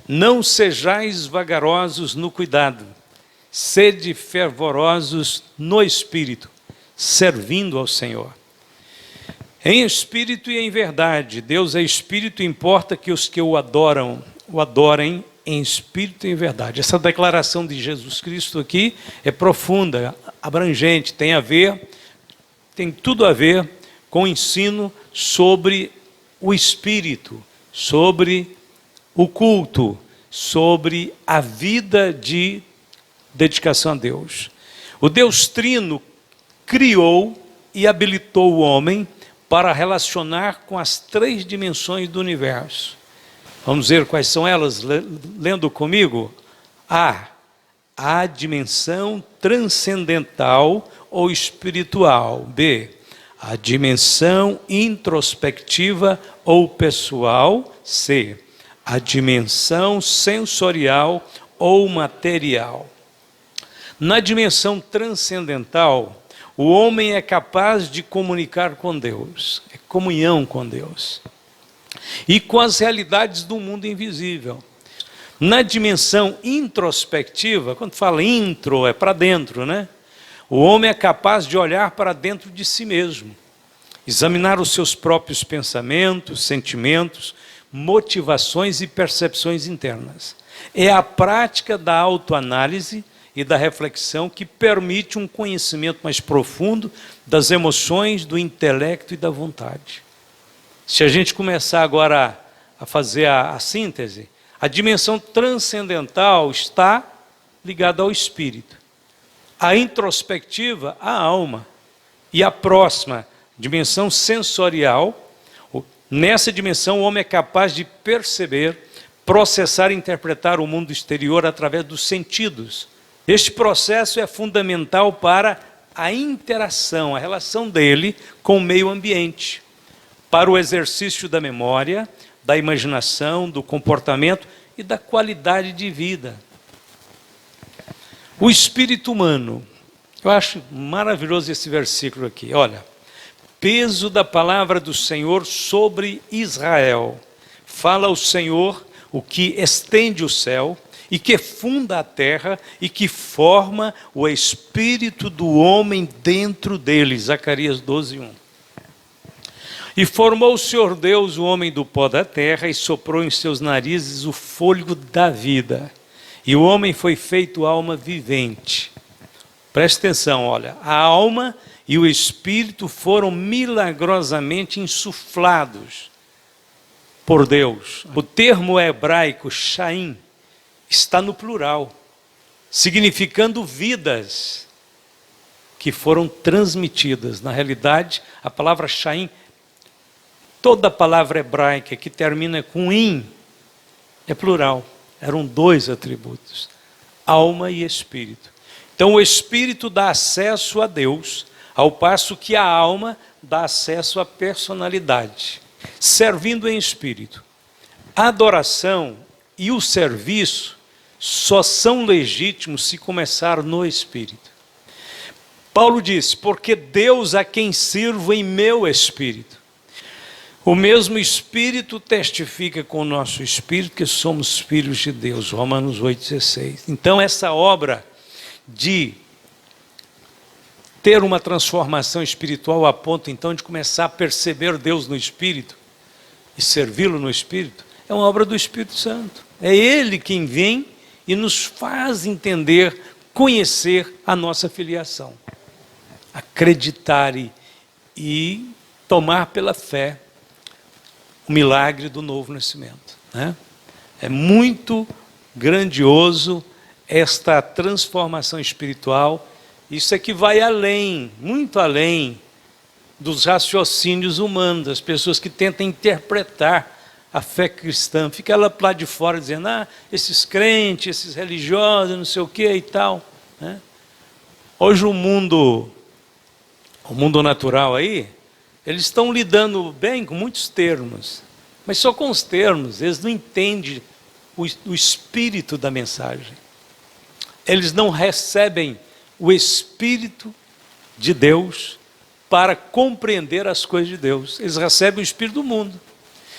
Não sejais vagarosos no cuidado, sede fervorosos no espírito, servindo ao Senhor. Em espírito e em verdade, Deus é espírito, importa que os que o adorem em espírito e em verdade. Essa declaração de Jesus Cristo aqui é profunda, abrangente, tem tudo a ver com o ensino sobre o espírito, sobre o culto, sobre a vida de dedicação a Deus. O Deus Trino criou e habilitou o homem para relacionar com as 3 dimensões do universo. Vamos ver quais são elas, lendo comigo? A dimensão transcendental ou espiritual. B, a dimensão introspectiva ou pessoal. C, a dimensão sensorial ou material. Na dimensão transcendental, o homem é capaz de comunicar com Deus, é comunhão com Deus, e com as realidades do mundo invisível. Na dimensão introspectiva, quando fala intro, é para dentro, né? O homem é capaz de olhar para dentro de si mesmo, examinar os seus próprios pensamentos, sentimentos, motivações e percepções internas. É a prática da autoanálise e da reflexão que permite um conhecimento mais profundo das emoções, do intelecto e da vontade. Se a gente começar agora a fazer a síntese, a dimensão transcendental está ligada ao espírito, a introspectiva, à alma, e a próxima, dimensão sensorial. Nessa dimensão, o homem é capaz de perceber, processar e interpretar o mundo exterior através dos sentidos. Este processo é fundamental para a interação, a relação dele com o meio ambiente, para o exercício da memória, da imaginação, do comportamento e da qualidade de vida. O espírito humano, eu acho maravilhoso esse versículo aqui, olha. Peso da palavra do Senhor sobre Israel. Fala o Senhor, o que estende o céu, e que funda a terra, e que forma o espírito do homem dentro dele. Zacarias 12:1. E formou o Senhor Deus o homem do pó da terra, e soprou em seus narizes o fôlego da vida. E o homem foi feito alma vivente. Preste atenção, olha, a alma e o espírito foram milagrosamente insuflados por Deus. O termo hebraico, Shaim, está no plural, significando vidas que foram transmitidas. Na realidade, a palavra Shaim, toda a palavra hebraica que termina com im, é plural. Eram 2 atributos, alma e espírito. Então o espírito dá acesso a Deus, ao passo que a alma dá acesso à personalidade, servindo em espírito. A adoração e o serviço só são legítimos se começar no espírito. Paulo diz, porque Deus a quem sirvo em meu espírito. O mesmo espírito testifica com o nosso espírito que somos filhos de Deus, Romanos 8,16. Então essa obra de ter uma transformação espiritual a ponto então de começar a perceber Deus no Espírito e servi-lo no Espírito, é uma obra do Espírito Santo. É Ele quem vem e nos faz entender, conhecer a nossa filiação, acreditar e tomar pela fé o milagre do novo nascimento, né? É muito grandioso esta transformação espiritual. Isso é que vai além, muito além dos raciocínios humanos, das pessoas que tentam interpretar a fé cristã. Fica ela lá de fora dizendo, esses crentes, esses religiosos, não sei o que e tal, né? Hoje o mundo natural aí, eles estão lidando bem com muitos termos, mas só com os termos, eles não entendem o espírito da mensagem. Eles não recebem o Espírito de Deus para compreender as coisas de Deus. Eles recebem o Espírito do mundo.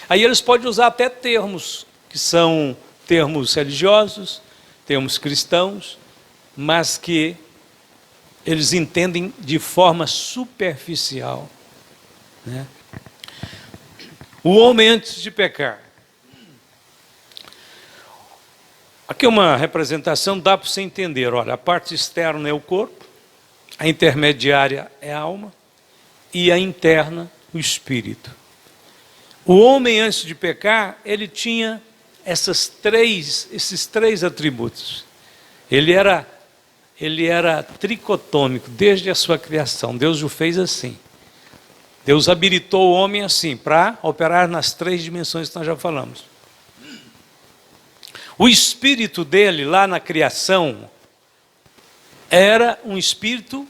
Aí eles podem usar até termos que são termos religiosos, termos cristãos, mas que eles entendem de forma superficial, né? O homem antes de pecar. Aqui é uma representação, dá para você entender. Olha, a parte externa é o corpo, a intermediária é a alma e a interna o espírito. O homem antes de pecar, ele tinha esses três atributos. Ele era tricotômico desde a sua criação. Deus o fez assim. Deus habilitou o homem assim, para operar nas três dimensões que nós já falamos. O espírito dele, lá na criação, era um espírito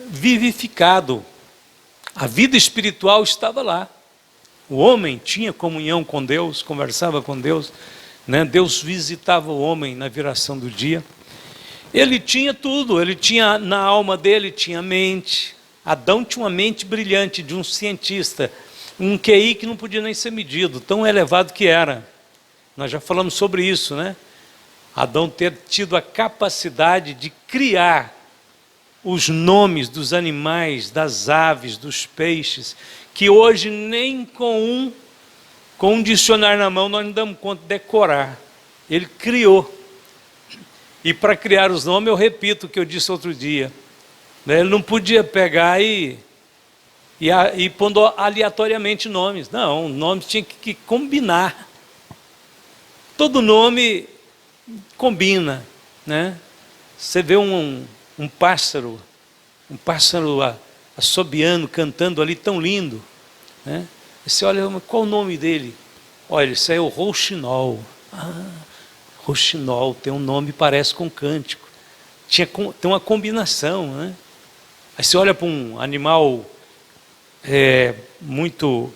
vivificado. A vida espiritual estava lá. O homem tinha comunhão com Deus, conversava com Deus, né? Deus visitava o homem na viração do dia. Ele tinha tudo, ele tinha na alma dele, tinha mente. Adão tinha uma mente brilhante de um cientista, um QI que não podia nem ser medido, tão elevado que era. Nós já falamos sobre isso, né? Adão ter tido a capacidade de criar os nomes dos animais, das aves, dos peixes, que hoje nem com um dicionário na mão nós não damos conta de decorar. Ele criou. E para criar os nomes, eu repito o que eu disse outro dia. Ele não podia pegar e pondo aleatoriamente nomes. Não, nomes tinha que combinar. Todo nome combina, né? Você vê um pássaro assobiando, cantando ali, tão lindo, né? E você olha, qual o nome dele? Olha, isso é o rouxinol. Rouxinol tem um nome, parece com cântico. Tem uma combinação, né? Aí você olha para um animal muito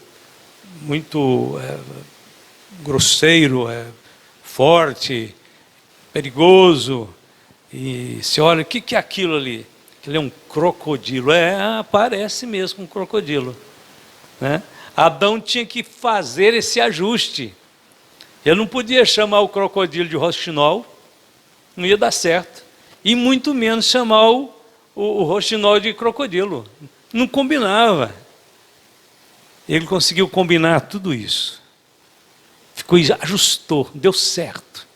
grosseiro, forte, perigoso, e você olha, o que é aquilo ali? Aquilo é um crocodilo. Parece mesmo um crocodilo, né? Adão tinha que fazer esse ajuste. Ele não podia chamar o crocodilo de rouxinol, não ia dar certo. E muito menos chamar o rouxinol de crocodilo. Não combinava. Ele conseguiu combinar tudo isso. Ajustou, deu certo.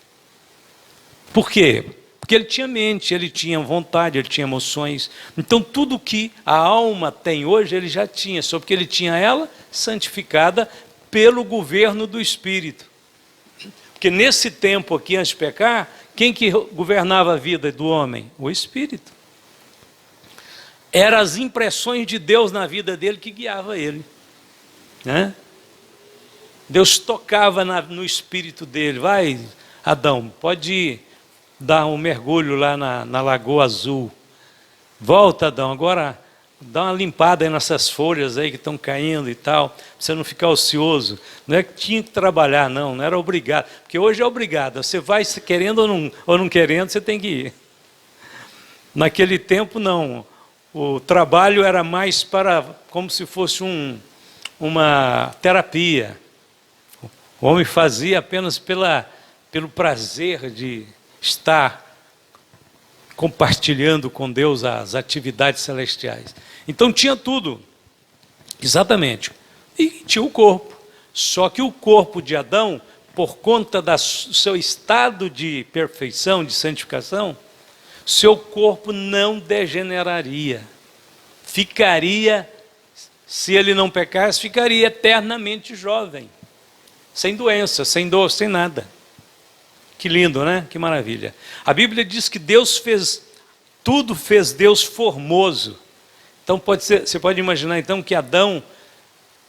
Por quê? Porque ele tinha mente, ele tinha vontade, ele tinha emoções. Então tudo que a alma tem hoje, ele já tinha, só porque ele tinha ela santificada pelo governo do Espírito. Porque nesse tempo aqui, antes de pecar, quem que governava a vida do homem? O Espírito. Eram as impressões de Deus na vida dele que guiava ele, né? Deus tocava no espírito dele. Vai, Adão, pode ir dar um mergulho lá na Lagoa Azul. Volta, Adão, agora dá uma limpada aí nessas folhas aí que estão caindo e tal, para você não ficar ocioso. Não é que tinha que trabalhar, não era obrigado. Porque hoje é obrigado. Você vai querendo ou não querendo, você tem que ir. Naquele tempo, não. O trabalho era mais como se fosse uma terapia. O homem fazia apenas pelo prazer de estar compartilhando com Deus as atividades celestiais. Então tinha tudo, exatamente. E tinha o corpo. Só que o corpo de Adão, por conta do seu estado de perfeição, de santificação, seu corpo não degeneraria. Ficaria, se ele não pecasse, ficaria eternamente jovem. Sem doença, sem dor, sem nada. Que lindo, né? Que maravilha. A Bíblia diz que Deus fez Deus formoso. Então você pode imaginar então que Adão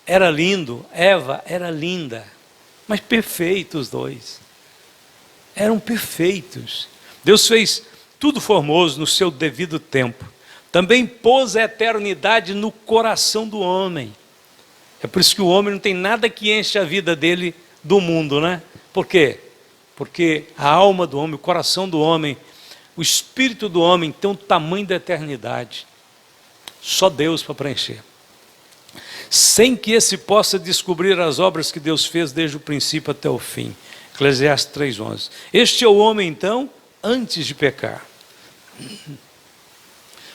era lindo, Eva era linda, mas perfeitos os dois. Eram perfeitos. Deus fez tudo formoso no seu devido tempo. Também pôs a eternidade no coração do homem. É por isso que o homem não tem nada que enche a vida dele do mundo, né? Por quê? Porque a alma do homem, o coração do homem, o espírito do homem tem o tamanho da eternidade. Só Deus para preencher. Sem que esse possa descobrir as obras que Deus fez desde o princípio até o fim. Eclesiastes 3:11. Este é o homem, então, antes de pecar.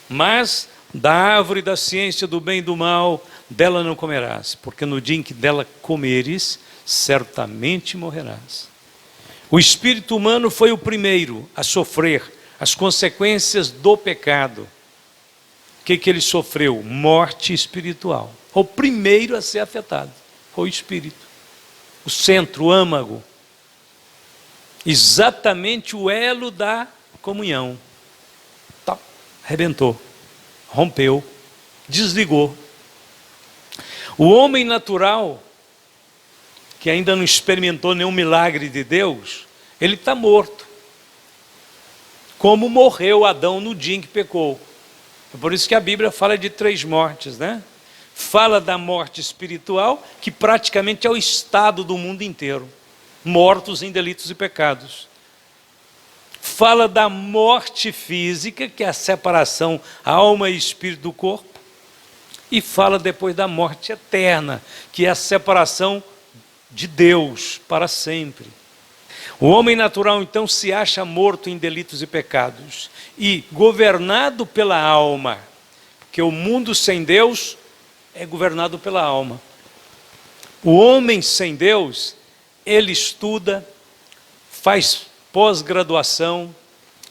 Mas da árvore da ciência do bem e do mal, dela não comerás, porque no dia em que dela comeres, certamente morrerás. O espírito humano foi o primeiro a sofrer as consequências do pecado. O que ele sofreu? Morte espiritual. O primeiro a ser afetado foi o espírito. O centro, o âmago. Exatamente o elo da comunhão. Tá, arrebentou, rompeu, desligou. O homem natural, que ainda não experimentou nenhum milagre de Deus, ele está morto. Como morreu Adão no dia em que pecou. É por isso que a Bíblia fala de 3 mortes, né? Fala da morte espiritual, que praticamente é o estado do mundo inteiro. Mortos em delitos e pecados. Fala da morte física, que é a separação alma e espírito do corpo. E fala depois da morte eterna, que é a separação de Deus para sempre. O homem natural, então, se acha morto em delitos e pecados e governado pela alma, porque o mundo sem Deus é governado pela alma. O homem sem Deus, ele estuda, faz pós-graduação,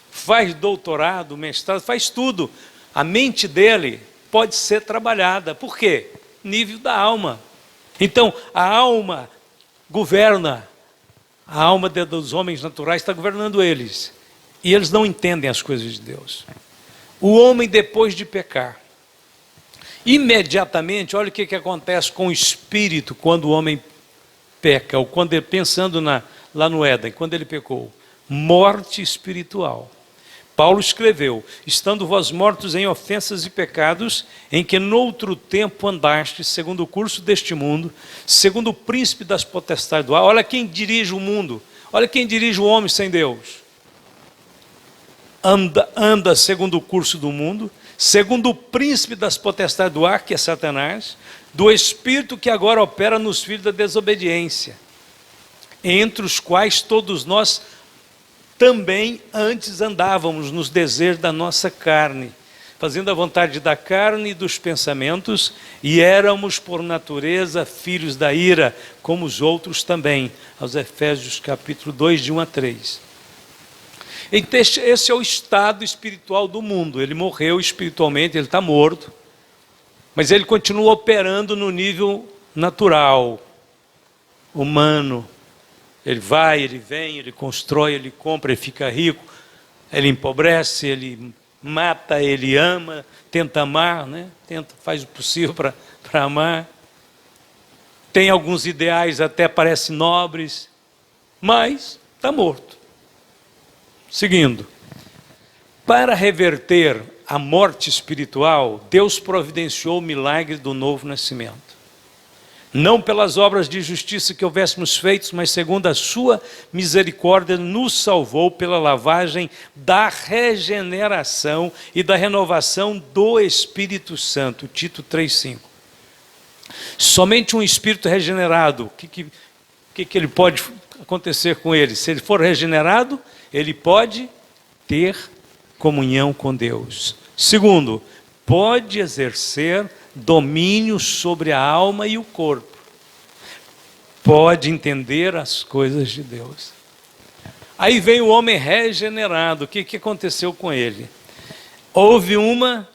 faz doutorado, mestrado, faz tudo. A mente dele pode ser trabalhada. Por quê? Nível da alma. Então, a alma governa. A alma dos homens naturais está governando eles. E eles não entendem as coisas de Deus. O homem, depois de pecar, imediatamente, olha o que acontece com o espírito quando o homem peca, ou quando ele, pensando lá no Éden, quando ele pecou. Morte espiritual. Paulo escreveu: estando vós mortos em ofensas e pecados, em que noutro tempo andastes, segundo o curso deste mundo, segundo o príncipe das potestades do ar. Olha quem dirige o mundo, olha quem dirige o homem sem Deus. Anda segundo o curso do mundo, segundo o príncipe das potestades do ar, que é Satanás, do espírito que agora opera nos filhos da desobediência, entre os quais todos nós também antes andávamos nos desejos da nossa carne, fazendo a vontade da carne e dos pensamentos, e éramos por natureza filhos da ira, como os outros também. Aos Efésios capítulo 2, de 1 a 3. Então, esse é o estado espiritual do mundo. Ele morreu espiritualmente, ele está morto, mas ele continua operando no nível natural, humano. Ele vai, ele vem, ele constrói, ele compra, ele fica rico, ele empobrece, ele mata, ele ama, tenta amar, né? Faz o possível para amar. Tem alguns ideais até parecem nobres, mas está morto. Seguindo. Para reverter a morte espiritual, Deus providenciou o milagre do novo nascimento. Não pelas obras de justiça que houvéssemos feito, mas segundo a sua misericórdia, nos salvou pela lavagem da regeneração e da renovação do Espírito Santo. Tito 3,5. Somente um espírito regenerado, o que ele pode acontecer com ele? Se ele for regenerado, ele pode ter comunhão com Deus. Segundo, pode exercer domínio sobre a alma e o corpo. Pode entender as coisas de Deus. Aí vem o homem regenerado. O que aconteceu com ele? Houve uma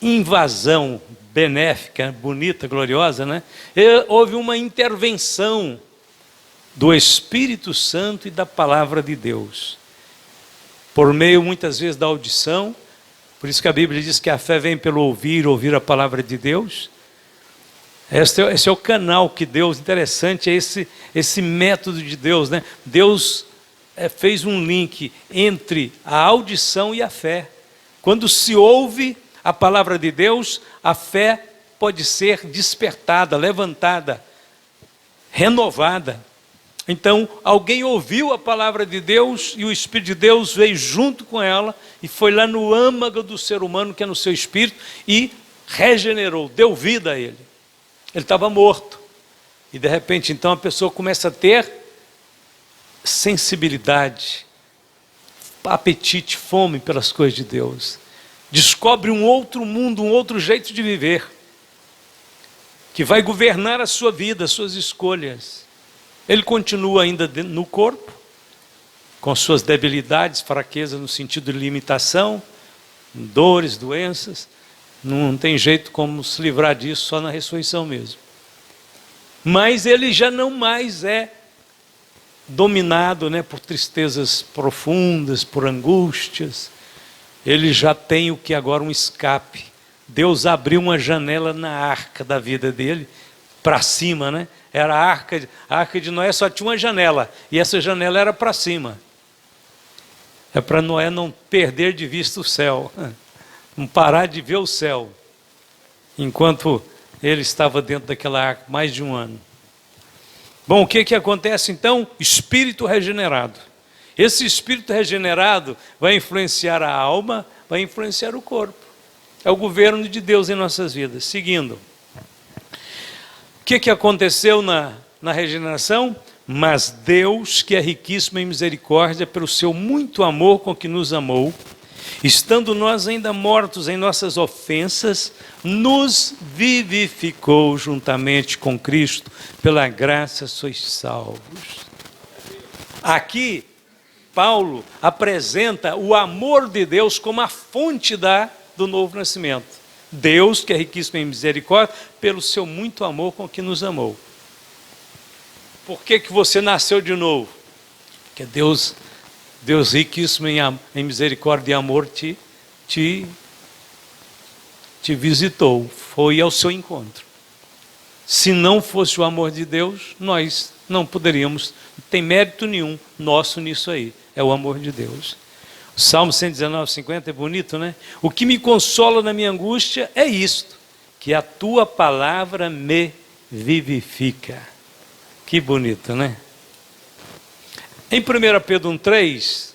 invasão benéfica, bonita, gloriosa, né? Houve uma intervenção do Espírito Santo e da palavra de Deus. Por meio, muitas vezes, da audição. Por isso que a Bíblia diz que a fé vem pelo ouvir a palavra de Deus. Esse é o canal que Deus, interessante, é esse método de Deus, né? Deus fez um link entre a audição e a fé. Quando se ouve a palavra de Deus, a fé pode ser despertada, levantada, renovada. Então, alguém ouviu a palavra de Deus e o Espírito de Deus veio junto com ela e foi lá no âmago do ser humano, que é no seu espírito, e regenerou, deu vida a ele. Ele estava morto. E de repente, então, a pessoa começa a ter sensibilidade, apetite, fome pelas coisas de Deus. Descobre um outro mundo, um outro jeito de viver, que vai governar a sua vida, as suas escolhas. Ele continua ainda no corpo, com suas debilidades, fraquezas no sentido de limitação, dores, doenças. Não tem jeito como se livrar disso, só na ressurreição mesmo. Mas ele já não mais é dominado, por tristezas profundas, por angústias. Ele já tem o que agora um escape. Deus abriu uma janela na arca da vida dele, para cima, Era a arca de Noé, só tinha uma janela, e essa janela era para cima. É para Noé não perder de vista o céu, não parar de ver o céu, enquanto ele estava dentro daquela arca mais de um ano. Bom, o que acontece então? Espírito regenerado. Esse espírito regenerado vai influenciar a alma, vai influenciar o corpo. É o governo de Deus em nossas vidas. Seguindo. O que aconteceu na regeneração? Mas Deus, que é riquíssimo em misericórdia, pelo seu muito amor com que nos amou, estando nós ainda mortos em nossas ofensas, nos vivificou juntamente com Cristo, pela graça sois salvos. Aqui, Paulo apresenta o amor de Deus como a fonte do novo nascimento. Deus, que é riquíssimo em misericórdia, pelo seu muito amor com que nos amou. Por que você nasceu de novo? Porque Deus riquíssimo em misericórdia e amor te visitou, foi ao seu encontro. Se não fosse o amor de Deus, nós não poderíamos, não tem mérito nenhum nosso nisso aí, é o amor de Deus. O Salmo 119, 50 é bonito, O que me consola na minha angústia é isto, que a tua palavra me vivifica. Que bonito, Em 1 Pedro 1,3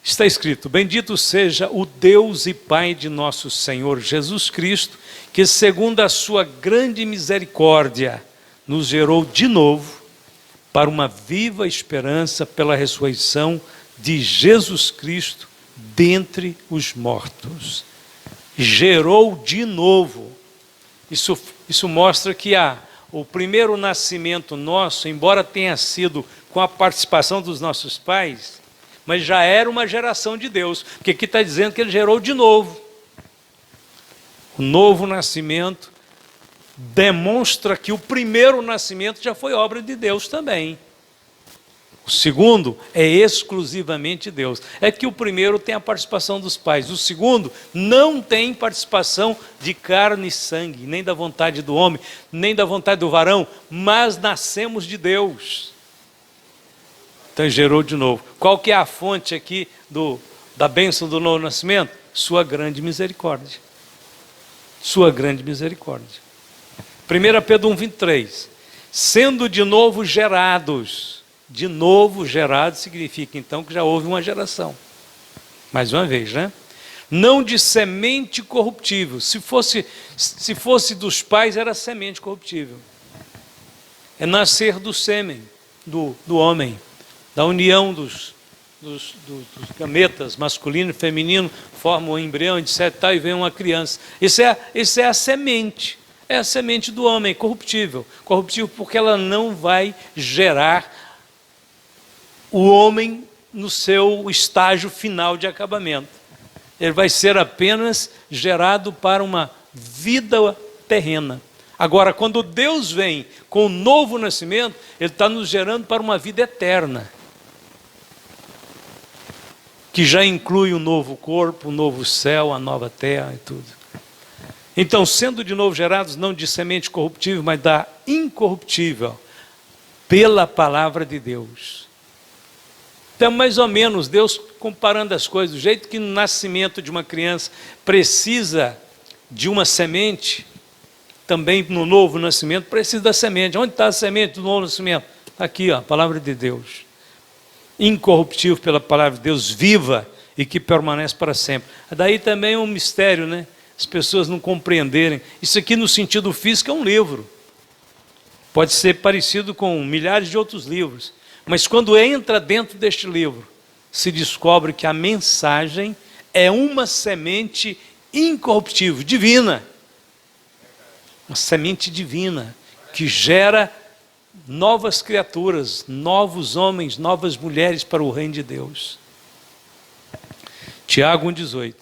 está escrito: bendito seja o Deus e Pai de nosso Senhor Jesus Cristo, que segundo a sua grande misericórdia nos gerou de novo para uma viva esperança pela ressurreição de Jesus Cristo dentre os mortos. Gerou de novo. Isso mostra que o primeiro nascimento nosso, embora tenha sido com a participação dos nossos pais, mas já era uma geração de Deus, porque aqui está dizendo que ele gerou de novo. O novo nascimento demonstra que o primeiro nascimento já foi obra de Deus também. O segundo é exclusivamente Deus. É que o primeiro tem a participação dos pais. O segundo não tem participação de carne e sangue, nem da vontade do homem, nem da vontade do varão, mas nascemos de Deus. Então gerou de novo. Qual que é a fonte aqui da bênção do novo nascimento? Sua grande misericórdia. Sua grande misericórdia. 1 Pedro 1,23. Sendo de novo gerados. De novo gerado significa então que já houve uma geração. Mais uma vez, Não de semente corruptível. Se fosse dos pais, era semente corruptível. É nascer do sêmen, do homem, da união dos gametas, masculino e feminino, formam um embrião, etc. E vem uma criança. Isso é a semente. É a semente do homem, corruptível. Corruptível porque ela não vai gerar o homem no seu estágio final de acabamento. Ele vai ser apenas gerado para uma vida terrena. Agora, quando Deus vem com o novo nascimento, Ele está nos gerando para uma vida eterna, que já inclui o novo corpo, o novo céu, a nova terra e tudo. Então, sendo de novo gerados, não de semente corruptível, mas da incorruptível, pela palavra de Deus. Então, mais ou menos, Deus comparando as coisas, do jeito que no nascimento de uma criança precisa de uma semente, também no novo nascimento precisa da semente. Onde está a semente do novo nascimento? Aqui, a palavra de Deus. Incorruptível pela palavra de Deus, viva e que permanece para sempre. Daí também é um mistério, As pessoas não compreenderem. Isso aqui no sentido físico é um livro. Pode ser parecido com milhares de outros livros. Mas quando entra dentro deste livro, se descobre que a mensagem é uma semente incorruptível, divina. Uma semente divina, que gera novas criaturas, novos homens, novas mulheres para o reino de Deus. Tiago 1,18.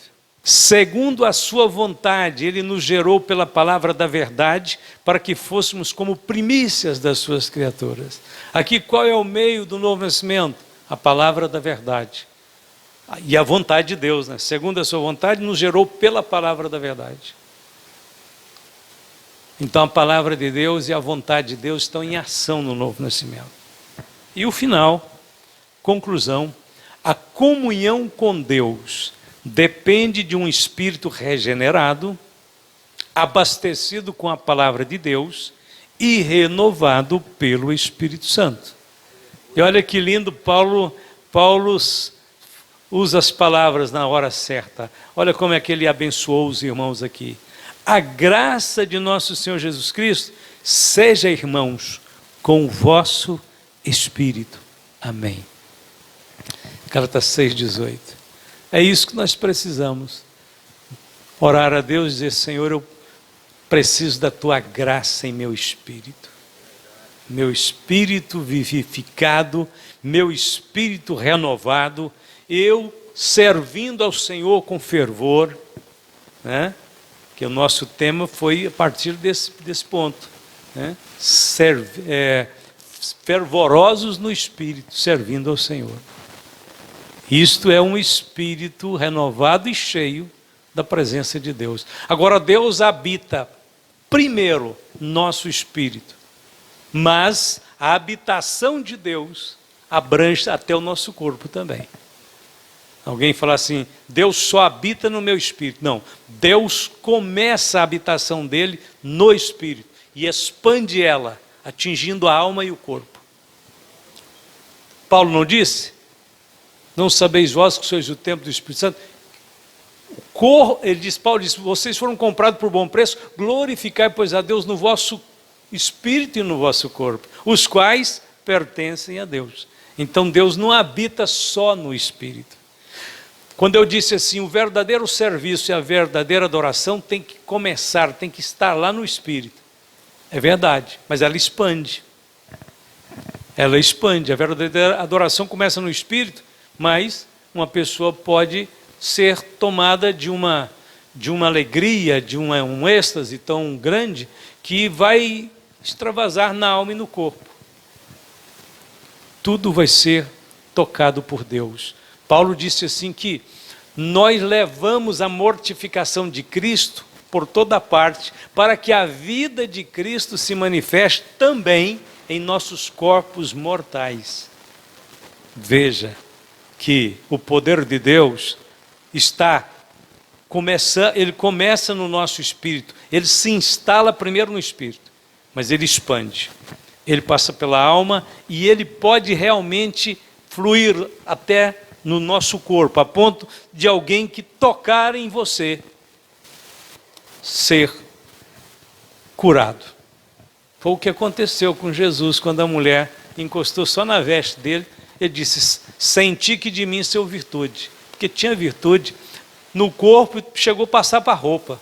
Segundo a sua vontade, ele nos gerou pela palavra da verdade, para que fôssemos como primícias das suas criaturas. Aqui qual é o meio do novo nascimento? A palavra da verdade. E a vontade de Deus, né? Segundo a sua vontade, nos gerou pela palavra da verdade. Então a palavra de Deus e a vontade de Deus estão em ação no novo nascimento. E o final, conclusão, a comunhão com Deus depende de um espírito regenerado, abastecido com a palavra de Deus e renovado pelo Espírito Santo. E olha que lindo, Paulo usa as palavras na hora certa. Olha como é que ele abençoou os irmãos aqui. A graça de nosso Senhor Jesus Cristo seja, irmãos, com o vosso espírito. Amém. Gálatas 6,18. É isso que nós precisamos. Orar a Deus e dizer: Senhor, eu preciso da tua graça em meu espírito. Meu espírito vivificado, meu espírito renovado, eu servindo ao Senhor com fervor, né? Que o nosso tema foi a partir desse ponto, né? Fervorosos no espírito, servindo ao Senhor. Isto é um espírito renovado e cheio da presença de Deus. Agora, Deus habita primeiro nosso espírito, mas a habitação de Deus abrange até o nosso corpo também. Alguém fala assim: Deus só habita no meu espírito. Não, Deus começa a habitação dele no espírito e expande ela, atingindo a alma e o corpo. Paulo não disse? Não sabeis vós que sois o templo do Espírito Santo? Paulo diz: vocês foram comprados por bom preço, glorificai, pois, a Deus no vosso espírito e no vosso corpo, os quais pertencem a Deus. Então Deus não habita só no espírito. Quando eu disse assim, o verdadeiro serviço e a verdadeira adoração tem que começar, tem que estar lá no espírito. É verdade, mas ela expande. Ela expande. A verdadeira adoração começa no espírito, mas uma pessoa pode ser tomada de uma alegria, de um êxtase tão grande, que vai extravasar na alma e no corpo. Tudo vai ser tocado por Deus. Paulo disse assim que nós levamos a mortificação de Cristo por toda parte, para que a vida de Cristo se manifeste também em nossos corpos mortais. Veja que o poder de Deus ele começa no nosso espírito, ele se instala primeiro no espírito, mas ele expande, ele passa pela alma e ele pode realmente fluir até no nosso corpo, a ponto de alguém que tocar em você ser curado. Foi o que aconteceu com Jesus quando a mulher encostou só na veste dele. Ele disse: senti que de mim saiu virtude, porque tinha virtude no corpo e chegou a passar para a roupa.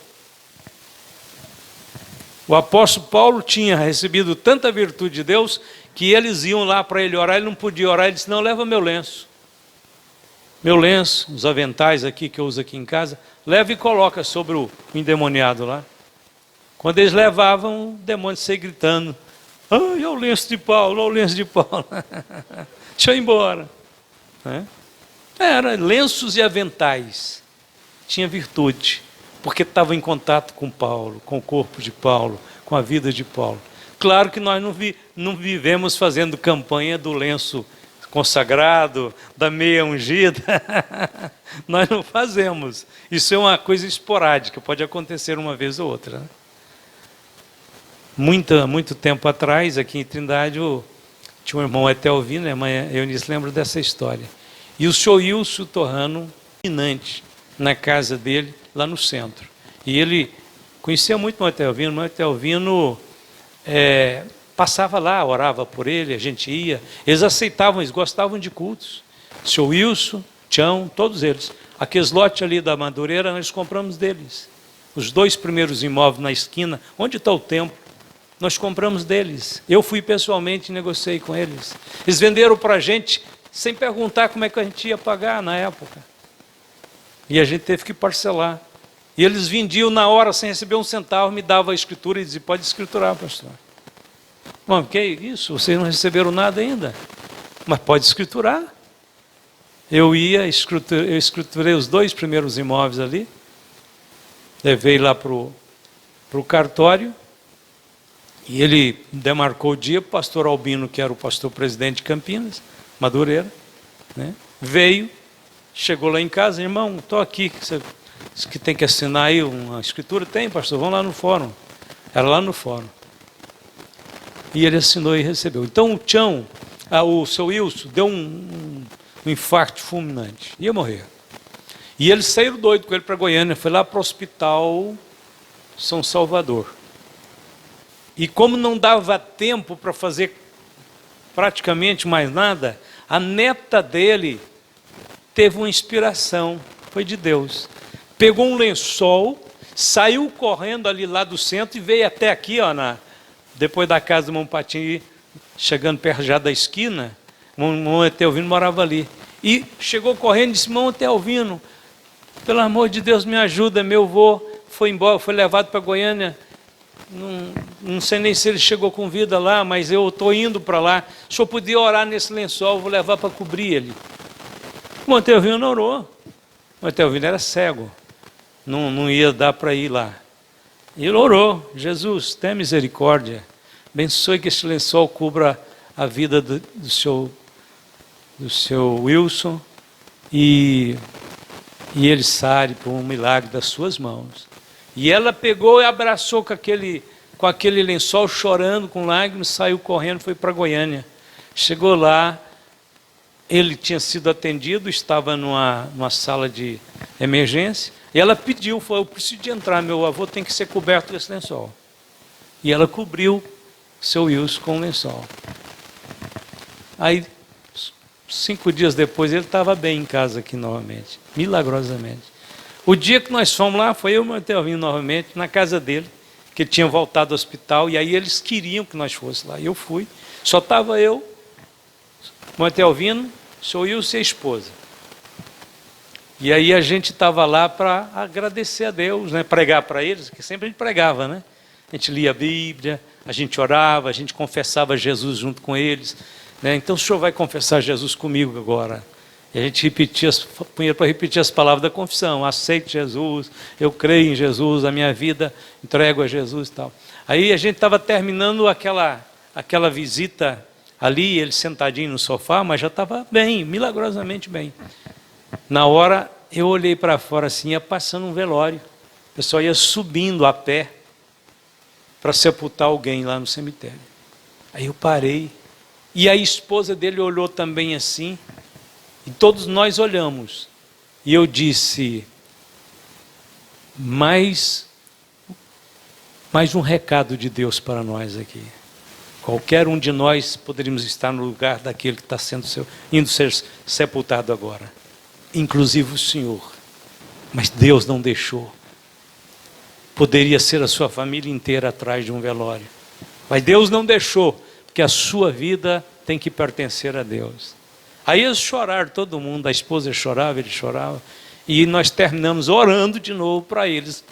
O apóstolo Paulo tinha recebido tanta virtude de Deus que eles iam lá para ele orar, ele não podia orar, ele disse: não, leva meu lenço. Meu lenço, os aventais aqui que eu uso aqui em casa, leva e coloca sobre o endemoniado lá. Quando eles levavam, o demônio saía gritando: ai, olha o lenço de Paulo, olha o lenço de Paulo. Deixa eu ir embora. Era lenços e aventais. Tinha virtude, porque estava em contato com Paulo, com o corpo de Paulo, com a vida de Paulo. Claro que nós não vivemos fazendo campanha do lenço consagrado, da meia ungida. Nós não fazemos. Isso é uma coisa esporádica, pode acontecer uma vez ou outra. Muito tempo atrás, aqui em Trindade, tinha um irmão Etelvino, a mãe Eunice lembra dessa história. E o senhor Ilso Torrano, dominante, na casa dele, lá no centro. E ele conhecia muito o Etelvino, mas o Etelvino passava lá, orava por ele, a gente ia. Eles aceitavam, eles gostavam de cultos. Seu Wilson, Tião, todos eles. Aqueles lotes ali da Madureira, nós compramos deles. Os 2 primeiros imóveis na esquina, onde está o templo, nós compramos deles. Eu fui pessoalmente e negociei com eles. Eles venderam para a gente sem perguntar como é que a gente ia pagar na época. E a gente teve que parcelar. E eles vendiam na hora, sem receber um centavo, me davam a escritura e diziam, pode escriturar, pastor. Bom, que isso? Vocês não receberam nada ainda? Mas pode escriturar. Eu escriturei os 2 primeiros imóveis ali, levei lá para o cartório, e ele demarcou o dia, o pastor Albino, que era o pastor presidente de Campinas, Madureira, né, veio, chegou lá em casa, irmão, estou aqui, você que tem que assinar aí uma escritura? Tem, pastor, vamos lá no fórum. Era lá no fórum. E ele assinou e recebeu. Então o Tião, o seu Wilson, deu um infarto fulminante. Ia morrer. E eles saíram doidos com ele para Goiânia. Foi lá para o Hospital São Salvador. E como não dava tempo para fazer praticamente mais nada, a neta dele teve uma inspiração. Foi de Deus. Pegou um lençol, saiu correndo ali lá do centro e veio até aqui, ó, depois da casa do irmão Patinho, chegando perto já da esquina. O irmão Etelvino morava ali. E chegou correndo e disse, irmão Etelvino, pelo amor de Deus, me ajuda, meu avô foi embora, foi levado para Goiânia. Não sei nem se ele chegou com vida lá, mas eu estou indo para lá. O senhor podia orar nesse lençol, vou levar para cobrir ele. O irmão Etelvino orou. O Etelvino era cego. Não ia dar para ir lá. Ele orou, Jesus, tenha misericórdia, abençoe que este lençol cubra a vida do seu Wilson e ele sare por um milagre das suas mãos. E ela pegou e abraçou com aquele lençol, chorando, com lágrimas, saiu correndo, foi para Goiânia. Chegou lá, ele tinha sido atendido, estava numa sala de emergência, e ela pediu, falou, eu preciso de entrar, meu avô tem que ser coberto desse lençol. E ela cobriu seu Wilson com o lençol. Aí, 5 dias depois, ele estava bem em casa aqui novamente, milagrosamente. O dia que nós fomos lá, foi eu e o Etelvino novamente, na casa dele, que ele tinha voltado ao hospital, e aí eles queriam que nós fôssemos lá. E eu fui, só estava eu, o Etelvino, o seu Wilson e a esposa. E aí a gente estava lá para agradecer a Deus, né? Pregar para eles, que sempre a gente pregava, né? A gente lia a Bíblia, a gente orava, a gente confessava Jesus junto com eles, né? Então o senhor vai confessar Jesus comigo agora. E a gente punha para repetir as palavras da confissão, aceito Jesus, eu creio em Jesus, a minha vida entrego a Jesus e tal. Aí a gente estava terminando aquela visita ali, ele sentadinho no sofá, mas já estava bem, milagrosamente bem. Na hora, eu olhei para fora assim, ia passando um velório. O pessoal ia subindo a pé para sepultar alguém lá no cemitério. Aí eu parei. E a esposa dele olhou também assim. E todos nós olhamos. E eu disse, mais um recado de Deus para nós aqui. Qualquer um de nós poderíamos estar no lugar daquele que está indo ser sepultado agora. Inclusive o Senhor, mas Deus não deixou. Poderia ser a sua família inteira atrás de um velório, mas Deus não deixou, porque a sua vida tem que pertencer a Deus. Aí eles choraram, todo mundo, a esposa chorava, ele chorava, e nós terminamos orando de novo para eles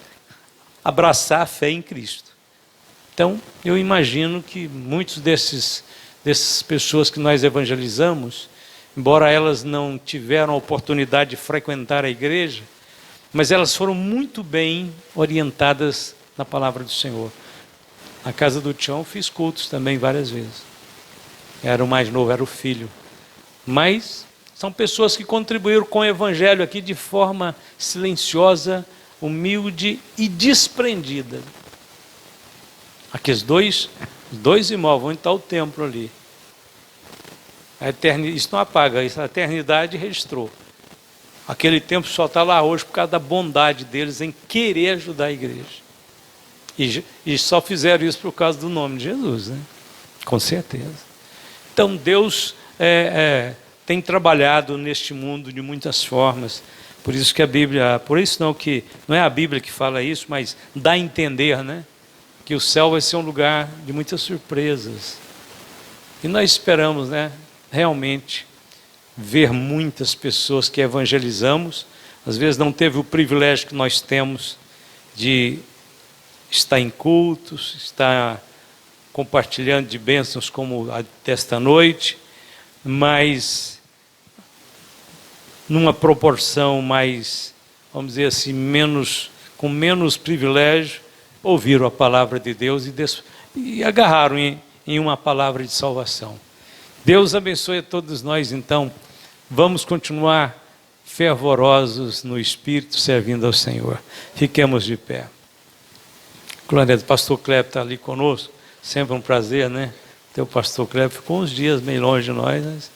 abraçar a fé em Cristo. Então, eu imagino que muitos dessas pessoas que nós evangelizamos, embora elas não tiveram a oportunidade de frequentar a igreja, mas elas foram muito bem orientadas na palavra do Senhor. Na casa do Tião fiz cultos também várias vezes. Era o mais novo, era o filho. Mas são pessoas que contribuíram com o evangelho aqui de forma silenciosa, humilde e desprendida. Aqueles dois imóveis, onde está o templo ali. Isso não apaga, isso a eternidade registrou. Aquele tempo só está lá hoje por causa da bondade deles em querer ajudar a igreja. E só fizeram isso por causa do nome de Jesus, né? Com certeza. Então Deus tem trabalhado neste mundo de muitas formas. Por isso que a Bíblia, por isso não que não é a Bíblia que fala isso, mas dá a entender, né, que o céu vai ser um lugar de muitas surpresas. E nós esperamos, né, realmente ver muitas pessoas que evangelizamos. Às vezes não teve o privilégio que nós temos de estar em cultos, estar compartilhando de bênçãos como a desta noite, mas numa proporção mais, vamos dizer assim, com menos privilégio, ouviram a palavra de Deus e agarraram em uma palavra de salvação. Deus abençoe a todos nós, então, vamos continuar fervorosos no Espírito, servindo ao Senhor. Fiquemos de pé. Glória a Deus, pastor Kleber está ali conosco, sempre um prazer, né? Ter o pastor Kleber, ficou uns dias meio longe de nós, mas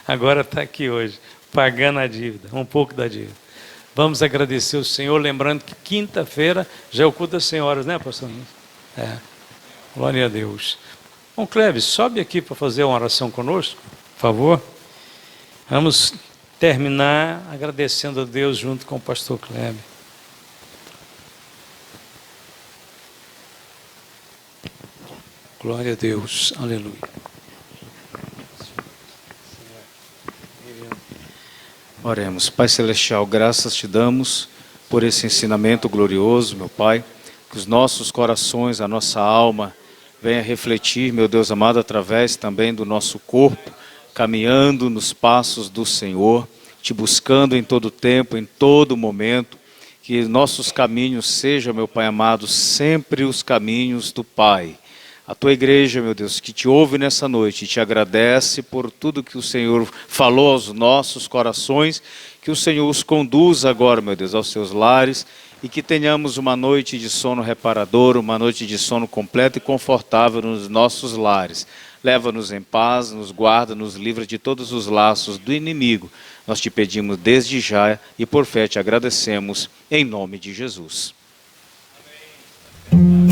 agora está aqui hoje, pagando a dívida, um pouco da dívida. Vamos agradecer o Senhor, lembrando que quinta-feira já é o culto das senhoras, né, pastor? Glória a Deus. Bom, Kleber, sobe aqui para fazer uma oração conosco, por favor. Vamos terminar agradecendo a Deus junto com o pastor Kleber. Glória a Deus, aleluia. Oremos. Pai Celestial, graças te damos por esse ensinamento glorioso, meu Pai, que os nossos corações, a nossa alma, venha refletir, meu Deus amado, através também do nosso corpo, caminhando nos passos do Senhor, te buscando em todo tempo, em todo momento, que nossos caminhos sejam, meu Pai amado, sempre os caminhos do Pai. A tua igreja, meu Deus, que te ouve nessa noite e te agradece por tudo que o Senhor falou aos nossos corações, que o Senhor os conduza agora, meu Deus, aos seus lares e que tenhamos uma noite de sono reparador, uma noite de sono completo e confortável nos nossos lares. Leva-nos em paz, nos guarda, nos livra de todos os laços do inimigo. Nós te pedimos desde já e por fé te agradecemos, em nome de Jesus. Amém.